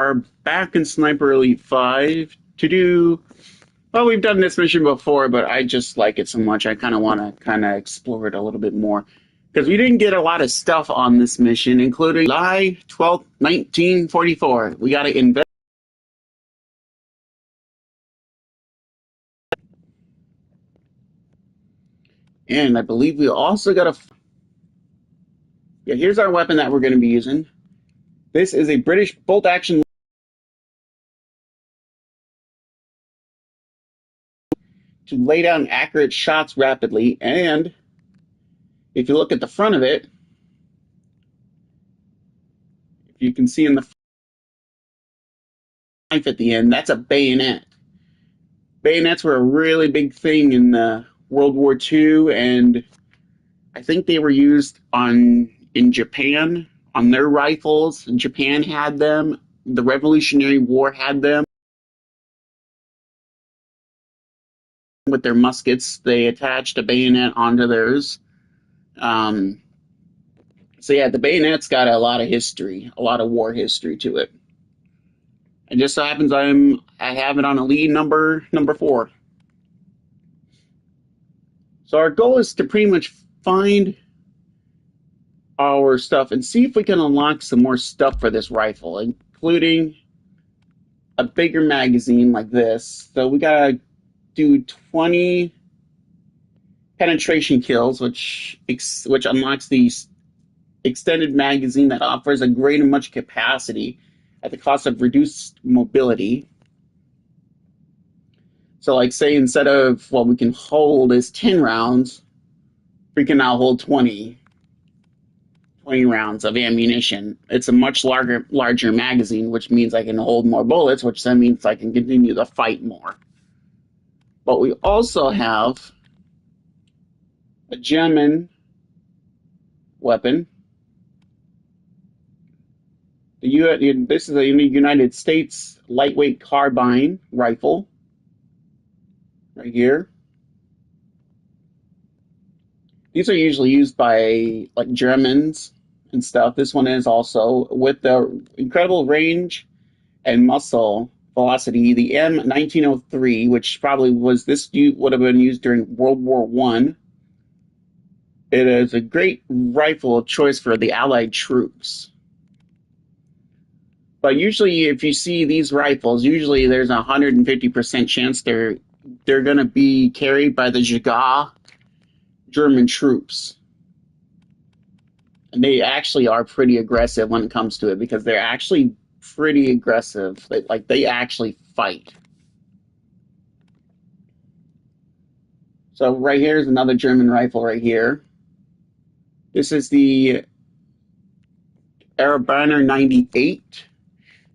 Are back in Sniper Elite 5 to do. Well, we've done this mission before, but I just like it so much. I kind of want to explore it a little bit more because we didn't get a lot of stuff on this mission, including July 12th, 1944. We got to invest, and I believe we also got to. Yeah, here's our weapon that we're going to be using. This is a British bolt action to lay down accurate shots rapidly, and if you look at the front of it, if you can see in the knife at the end, that's a bayonet. Bayonets were a really big thing in World War II, and I think they were used in Japan on their rifles. Japan had them. The Revolutionary War had them with their muskets. They attached a bayonet onto theirs. Um, so yeah, the bayonet's got a lot of history, a lot of war history to it. It just so happens I have it on a lead number 4. So our goal is to pretty much find our stuff and see if we can unlock some more stuff for this rifle, including a bigger magazine like this. So we gotta do 20 penetration kills, which unlocks the extended magazine that offers a greater much capacity at the cost of reduced mobility. So like say instead of what we can hold is 10 rounds, we can now hold 20 rounds of ammunition. It's a much larger magazine, which means I can hold more bullets, which then means I can continue to fight more. But we also have a German weapon. This is a United States lightweight carbine rifle right here. These are usually used by like Germans and stuff. This one is also with the incredible range and muscle velocity. The M1903, which probably would have been used during World War I. It is a great rifle choice for the Allied troops. But usually, if you see these rifles, usually there's a 150% chance they're going to be carried by the JIGA German troops. And they actually are pretty aggressive when it comes to it because they're actually pretty aggressive. They actually fight. So right here is another German rifle right here. This is the Arabaner 98.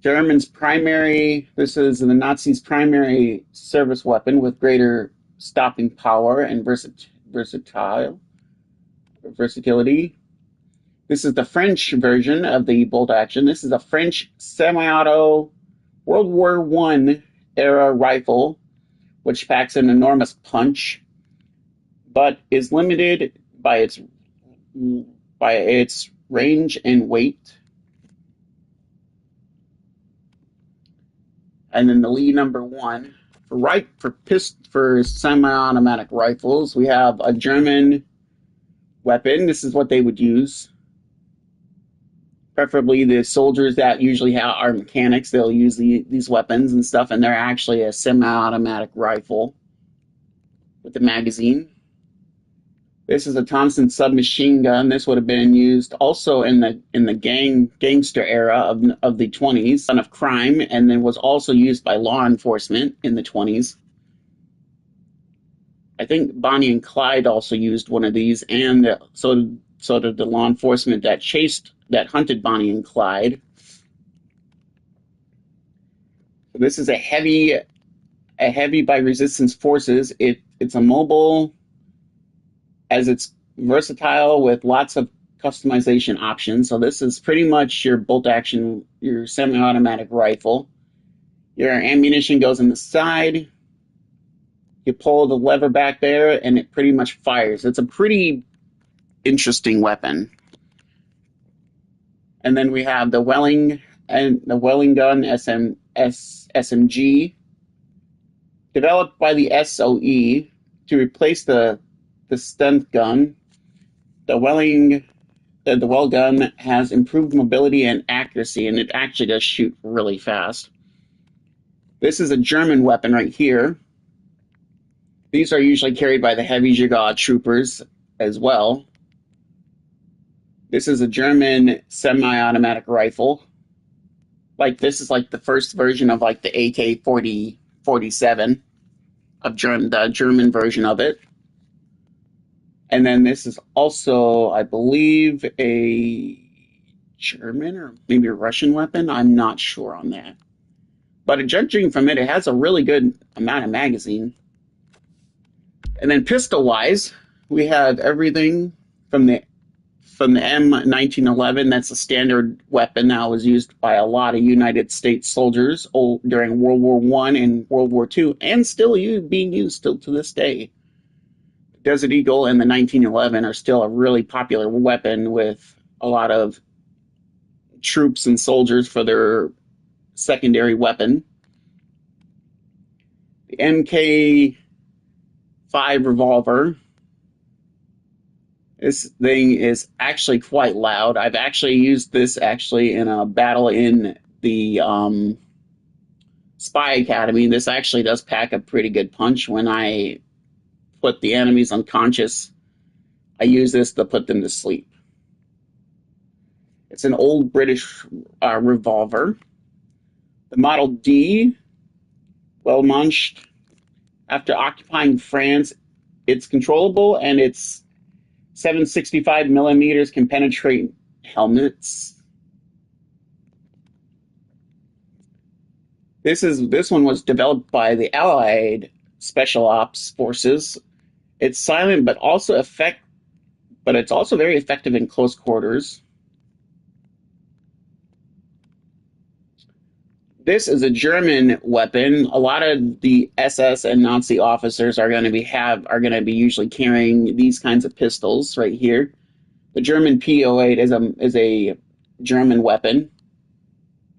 This is the Nazis' primary service weapon with greater stopping power and versatility. This is the French version of the bolt action. This is a French semi-auto World War I era rifle, which packs an enormous punch, but is limited by its range and weight. And then the lead number 1 for semi-automatic rifles, we have a German weapon. This is what they would use. Preferably the soldiers that usually are mechanics, they'll use these weapons and stuff, and they're actually a semi-automatic rifle with the magazine. This is a Thompson submachine gun. This would have been used also in the gangster era of the 20s, son of crime, and then was also used by law enforcement in the 20s. I think Bonnie and Clyde also used one of these, and so did the law enforcement that hunted Bonnie and Clyde. So this is a heavy by resistance forces. It's a mobile, as it's versatile with lots of customization options. So this is pretty much your bolt action, your semi-automatic rifle. Your ammunition goes in the side. You pull the lever back there, and it pretty much fires. It's a pretty interesting weapon. And then we have the Welling and the Wellington SMG, developed by the SOE to replace the stun gun. The Well gun has improved mobility and accuracy, and it actually does shoot really fast. This is a German weapon right here. These are usually carried by the heavy Jagad troopers as well. This is a German semi-automatic rifle. Like, this is like the first version of like the AK-47 of the German version of it. And then this is also, I believe, a German or maybe a Russian weapon. I'm not sure on that. But judging from it, it has a really good amount of magazine. And then pistol-wise, we have everything from the M1911. That's a standard weapon that was used by a lot of United States soldiers during World War I and World War II, and still being used still to this day. Desert Eagle and the 1911 are still a really popular weapon with a lot of troops and soldiers for their secondary weapon. The MK5 revolver. This thing is actually quite loud. I've actually used this in a battle in the Spy Academy. This actually does pack a pretty good punch. When I put the enemies unconscious, I use this to put them to sleep. It's an old British revolver. The Model D, Wellmansch. After occupying France, it's controllable, and it's 765 millimeters can penetrate helmets. This one was developed by the Allied Special Ops Forces. It's silent, but it's also very effective in close quarters. This is a German weapon. A lot of the SS and Nazi officers are going to be usually carrying these kinds of pistols right here. The German P08 is a German weapon,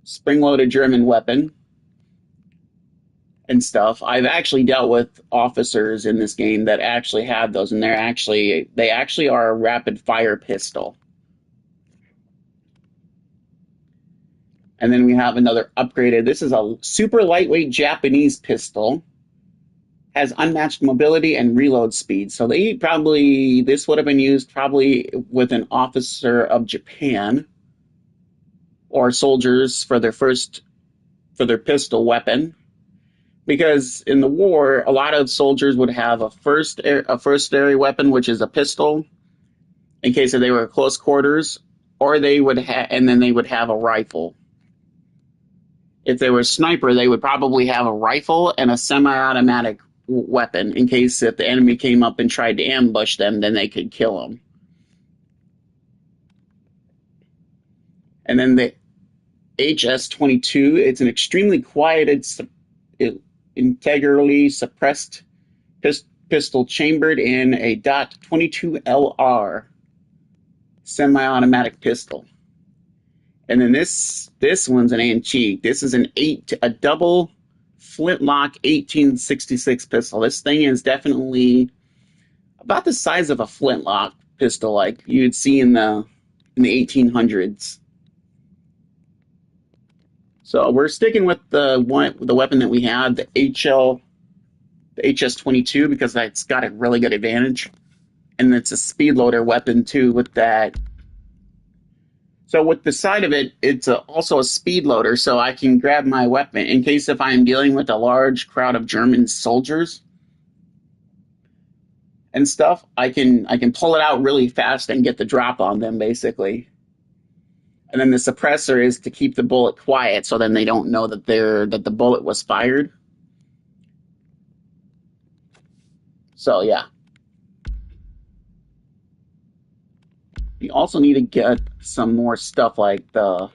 spring-loaded German weapon, and stuff. I've actually dealt with officers in this game that actually have those, and they actually are a rapid-fire pistol. And then we have another upgraded. This is a super lightweight Japanese pistol. Has unmatched mobility and reload speed. So this would have been used probably with an officer of Japan or soldiers for their pistol weapon. Because in the war, a lot of soldiers would have a first-area weapon, which is a pistol, in case if they were close quarters, or and then they would have a rifle. If they were a sniper, they would probably have a rifle and a semi-automatic weapon in case if the enemy came up and tried to ambush them, then they could kill them. And then the HS-22, it's an extremely quieted, integrally suppressed pistol chambered in a .22 LR semi-automatic pistol. And then this one's an antique. This is a double flintlock 1866 pistol. This thing is definitely about the size of a flintlock pistol, like you'd see in the 1800s. So we're sticking with the weapon that we have, the HS-22, because it's got a really good advantage, and it's a speed loader weapon too with that. So with the side of it, it's also a speed loader, so I can grab my weapon in case if I am dealing with a large crowd of German soldiers and stuff. I can pull it out really fast and get the drop on them, basically. And then the suppressor is to keep the bullet quiet, so then they don't know that the bullet was fired. So yeah. You also need to get some more stuff like the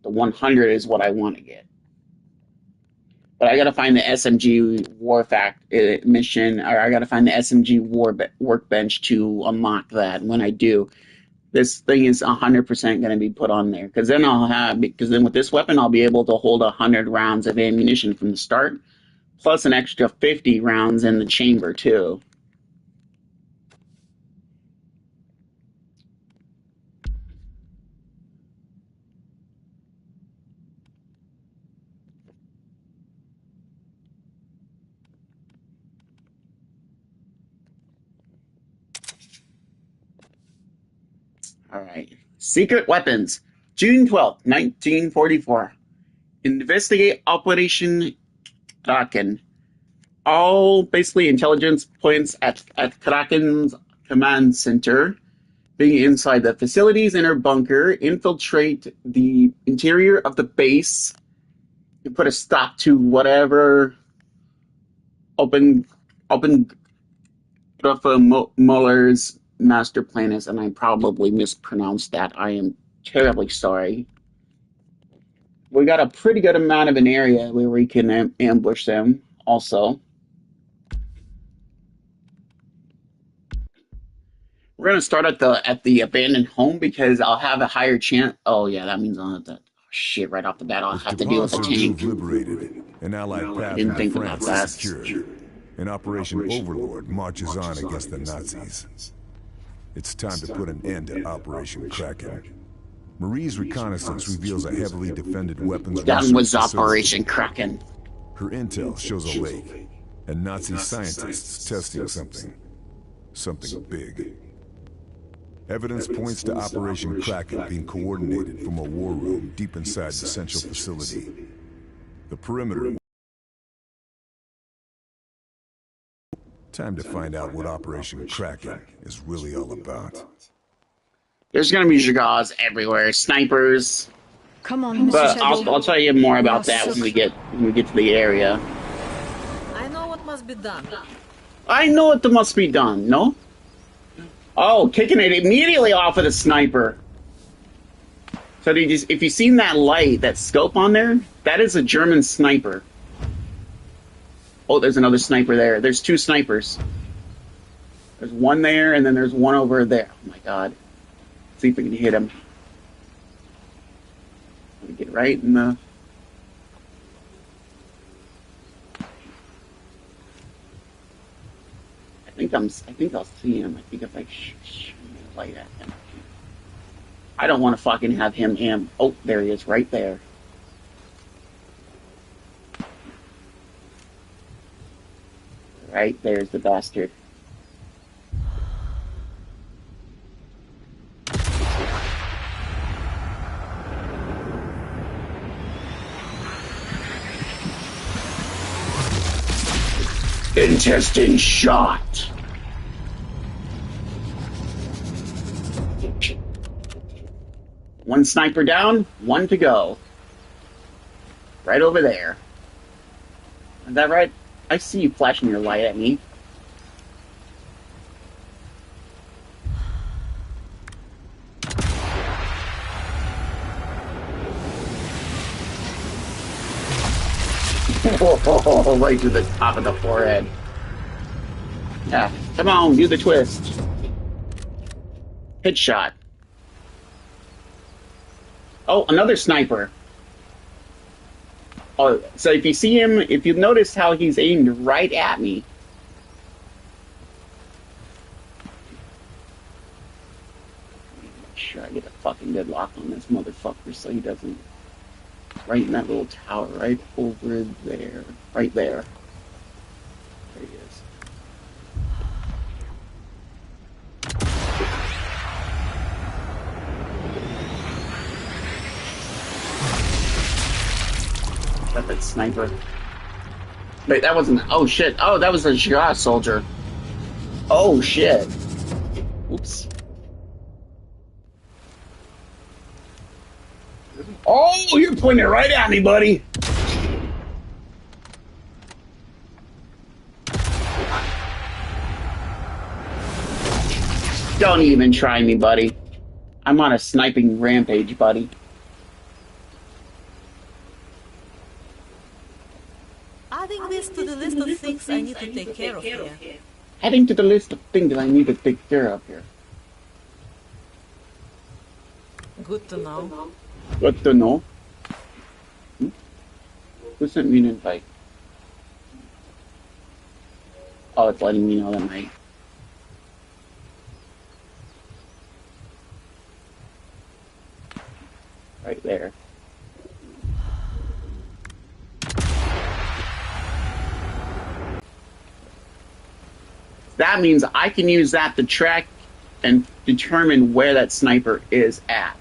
100 is what I want to get. But I gotta find the SMG mission, or I gotta find the SMG workbench to unlock that. When I do, this thing is 100% gonna be put on there. Because then with this weapon, I'll be able to hold 100 rounds of ammunition from the start, plus an extra 50 rounds in the chamber too. All right. Secret weapons. June 12th, 1944. Investigate Operation Kraken. All basically intelligence points at Kraken's command center. Being inside the facility's inner bunker, infiltrate the interior of the base and put a stop to whatever open Muller's master plan is, and I probably mispronounced that. I am terribly sorry. We got a pretty good amount of an area where we can ambush them also. We're gonna start at the abandoned home because I'll have a higher chance. Oh yeah, that means I'll have to. Oh, shit, right off the bat, I'll have to deal with a tank. Liberated, an allied path Didn't think about that. secured. And Operation Overlord marches on against the Nazis. It's time to put an end to Operation Kraken. Marie's reconnaissance reveals a heavily defended weapons That research was facility. Operation Kraken. Her intel shows a lake, and Nazi scientists testing something. Something big. Evidence points to Operation Kraken being coordinated from a war room deep inside the central facility. The perimeter. Time to find out what Operation Kraken is really all about. There's gonna be Jagas everywhere, snipers. Come on, Mr. But Shadow. I'll tell you more about that when we get to the area. I know what must be done. I know what must be done. No. Oh, kicking it immediately off of the sniper. So if you've seen that light, that scope on there, that is a German sniper. Oh, there's another sniper there. There's two snipers. There's one there, and then there's one over there. Oh my god. Let's see if we can hit him. Let me get right in the... I think I'll see him. I think if I shine the light at him. I don't want to fucking have him Oh, there he is, right there. Right there's the bastard. Intestine shot. One sniper down, one to go. Right over there. Is that right? I see you flashing your light at me. Oh, right to the top of the forehead. Yeah, come on, do the twist. Headshot. Oh, another sniper. Oh, so if you see him, if you notice how he's aimed right at me. Make sure I get a fucking good lock on this motherfucker so he doesn't... Right in that little tower, right over there. Right there. There he is. Got that sniper. Wait, that wasn't... Oh, shit. Oh, that was a Jagas soldier. Oh, shit. Oops. Oh, you're pointing it right at me, buddy. Don't even try me, buddy. I'm on a sniping rampage, buddy. things I need to take care of here. Adding to the list of things that I need to take care of here. Good to know. Good to know. Who sent me an invite? Oh, it's letting me know that my... Right there. That means I can use that to track and determine where that sniper is at.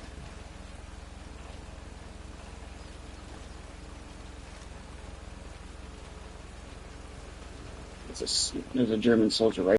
There's a German soldier right